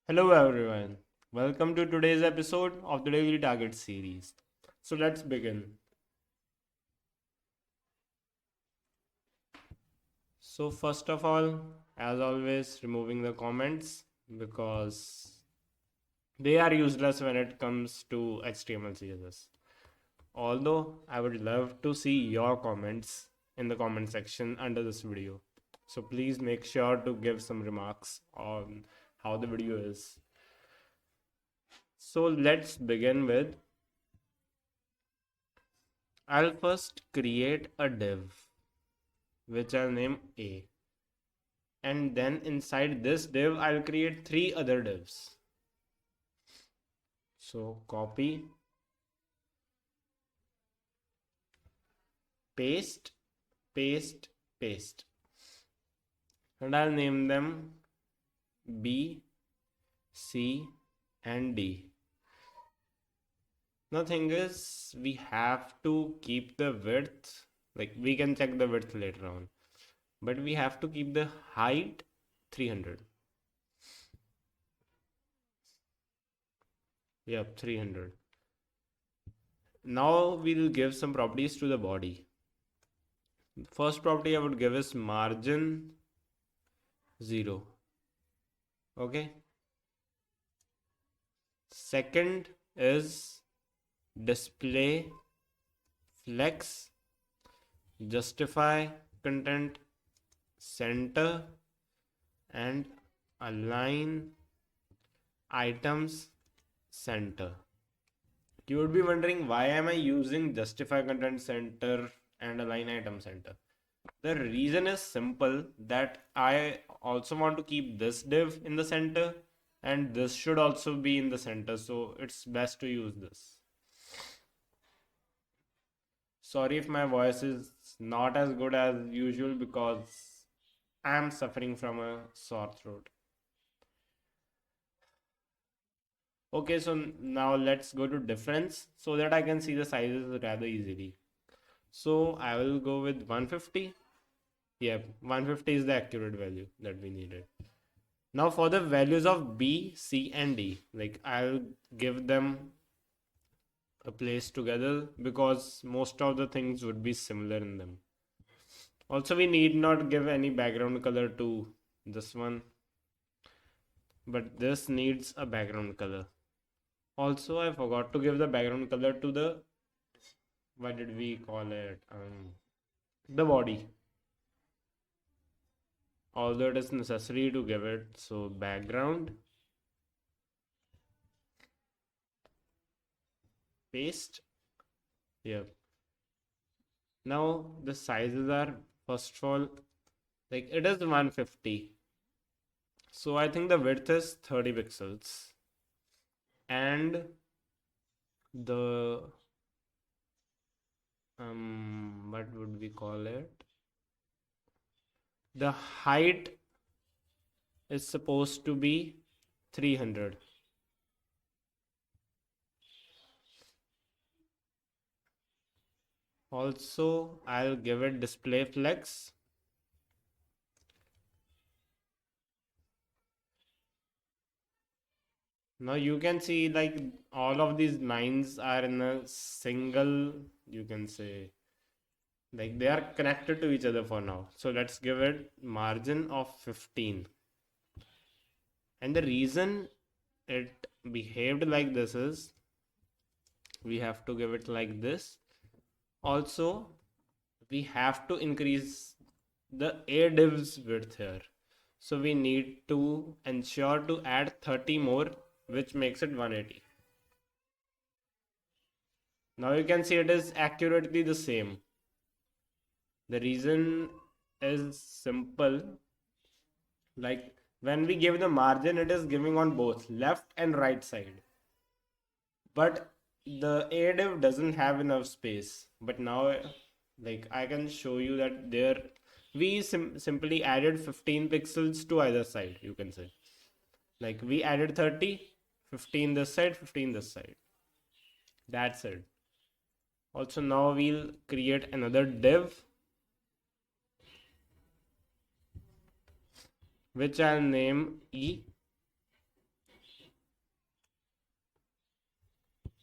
Hello everyone. Welcome to today's episode of the Daily Target series. So let's begin. So first of all, as always, removing the comments because they are useless when it comes to HTML CSS. Although I would love to see your comments in the comment section under this video. So please make sure to give some remarks on how the video is. So let's begin with I'll first create a div which I'll name A, and then inside this div I'll create three other divs. So copy, paste, paste, paste, and I'll name them B, C, and D. The thing is, we have to keep the width, like we can check the width later on, but we have to keep the height 300. Yep, 300. Now we'll give some properties to the body. First property I would give is margin 0. Okay. Second is display flex, justify content, center, and align items center. You would be wondering, why am I using justify content center and align item center? The reason is simple, that I also want to keep this div in the center and this should also be in the center, so it's best to use this. Sorry if my voice is not as good as usual because I am suffering from a sore throat. Okay, so now let's go to difference so that I can see the sizes rather easily. So I will go with 150. Yep, 150 is the accurate value that we needed. Now for the values of B, C, and D, like I'll give them a place together because most of the things would be similar in them. Also, we need not give any background color to this one, but this needs a background color. Also, I forgot to give the background color to the, what did we call it? The body. Although it is necessary to give it, so background, paste. Yep. Now the sizes are, first of all, like it is 150. So I think the width is 30 pixels. And the what would we call it? The height is supposed to be 300. Also, I'll give it display flex. Now you can see like all of these lines are in a single, you can say, like they are connected to each other for now. So let's give it margin of 15. And the reason it behaved like this is we have to give it like this. Also, we have to increase the A div's width here. So we need to ensure to add 30 more, which makes it 180. Now you can see it is accurately the same. The reason is simple. Like when we give the margin, it is giving on both left and right side. But the A div doesn't have enough space. But now, like I can show you that there we simply added 15 pixels to either side, you can say. Like we added 30, 15 this side, 15 this side. That's it. Also, now we'll create another div which I'll name E,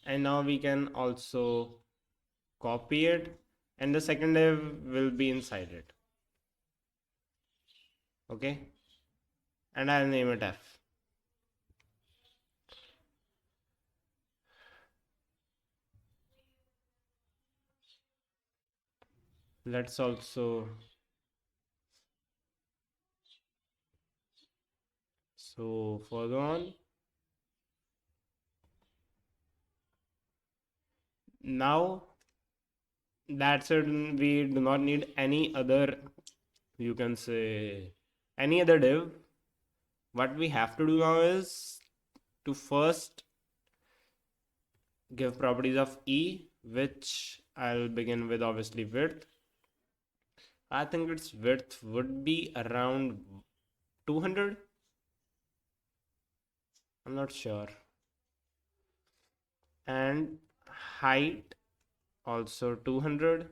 And now we can also copy it, and the second div will be inside it. Okay, and I'll name it F. Let's also, so further on, now that's it. We do not need any other, you can say, any other div. What we have to do now is to first give properties of E, which I'll begin with obviously width. I think its width would be around 200. I'm not sure. And height also 200.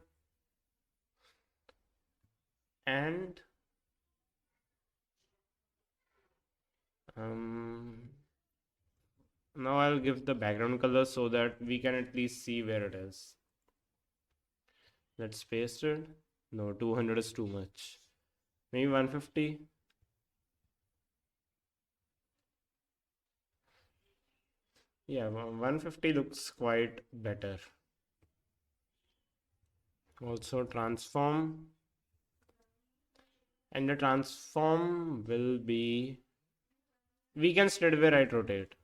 And now I'll give the background color so that we can at least see where it is. Let's paste it. No, 200 is too much. Maybe 150. Yeah, 150 looks quite better. Also transform. And the transform will be, we can straight away right rotate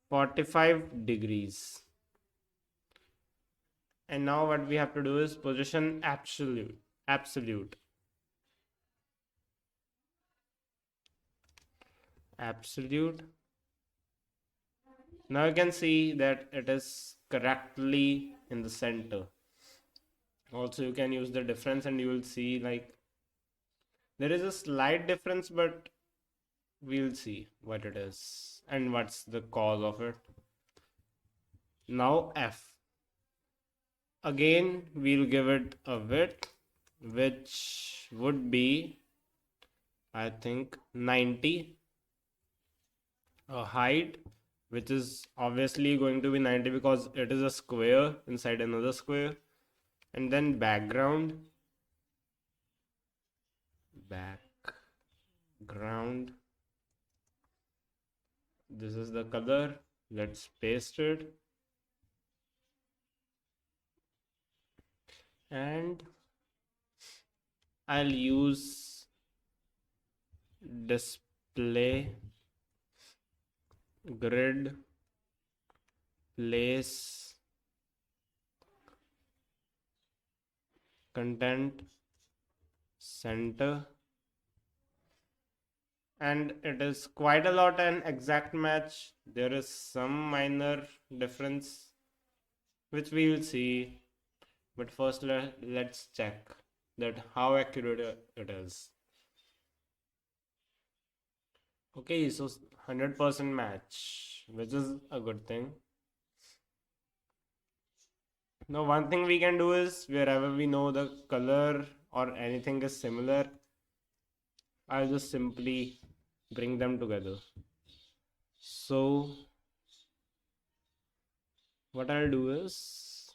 45 degrees. And now what we have to do is position absolute. Now you can see that it is correctly in the center. Also you can use the difference and you will see like there is a slight difference, but we'll see what it is and what's the cause of it. Now F. Again, we'll give it a width, which would be, I think, 90. A height, which is obviously going to be 90 because it is a square inside another square. And then background. This is the color. Let's paste it. And I'll use display grid place content center, and it is quite a lot an exact match. There is some minor difference which we will see, but first let's check that how accurate it is. Okay, so 100% match, which is a good thing. Now one thing we can do is wherever we know the color or anything is similar, I'll just simply bring them together. So what I'll do is,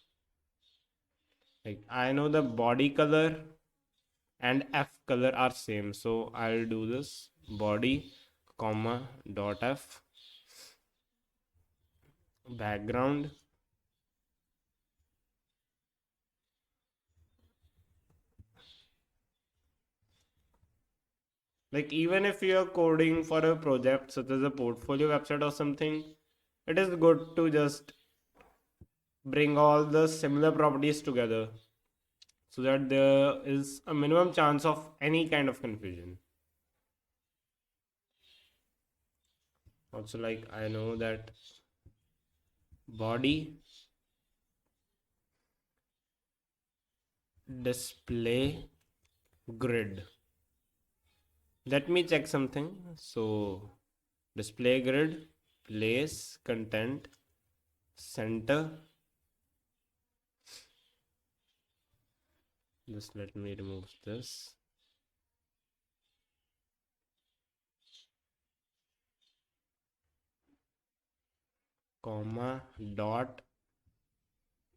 like, I know the body color and F color are same, so I'll do this body comma dot F background. Like even if you're coding for a project such as a portfolio website or something, it is good to just bring all the similar properties together so that there is a minimum chance of any kind of confusion. Also, like I know that body display grid. Let me check something. So display grid, place, content, center. Just let me remove this. comma dot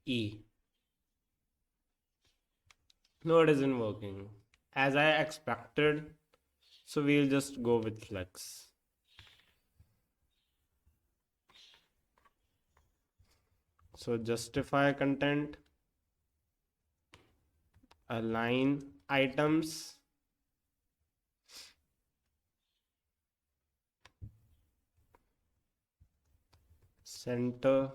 e. No, it isn't working as I expected, so we'll just go with flex. So justify content, align items, center.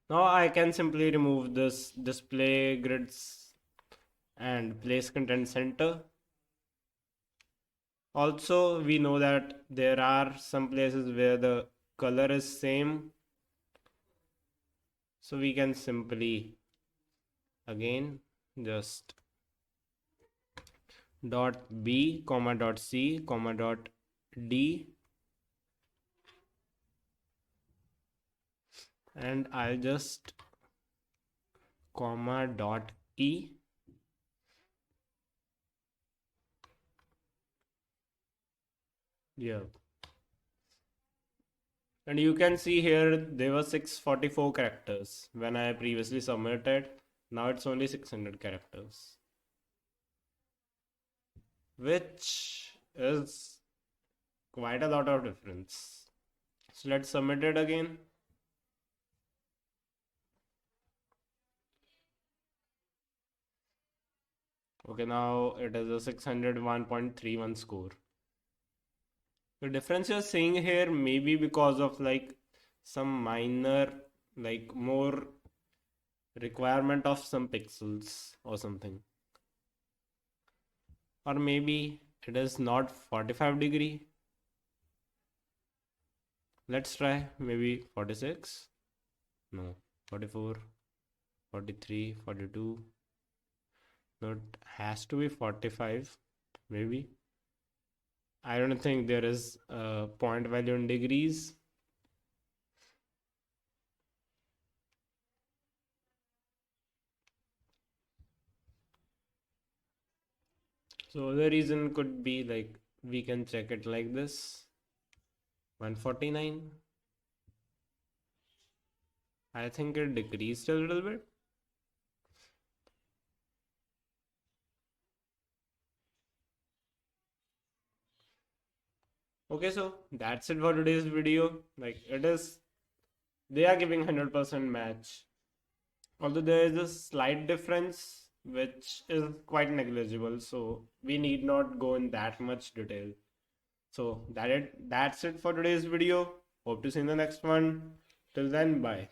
Now I can simply remove this display grids and place content center. Also, we know that there are some places where the color is same, so we can simply again just dot b comma dot c comma dot d, and I'll just comma dot e. Yeah, and you can see here there were 644 characters when I previously submitted. Now it's only 600 characters, which is quite a lot of difference. So let's submit it again. Okay, now it is a 601.31 score. The difference you're seeing here may be because of like some minor, like more requirement of some pixels or something. Or maybe it is not 45-degree. Let's try maybe 46. No, 44, 43, 42. No, it has to be 45, maybe. I don't think there is a point value in degrees. So the reason could be like we can check it like this. 149. I think it decreased a little bit. Okay, so that's it for today's video. Like it is, they are giving 100% match. Although there is a slight difference which is quite negligible, so we need not go in that much detail. So that's it for today's video. Hope to see you in the next one. Till then, bye.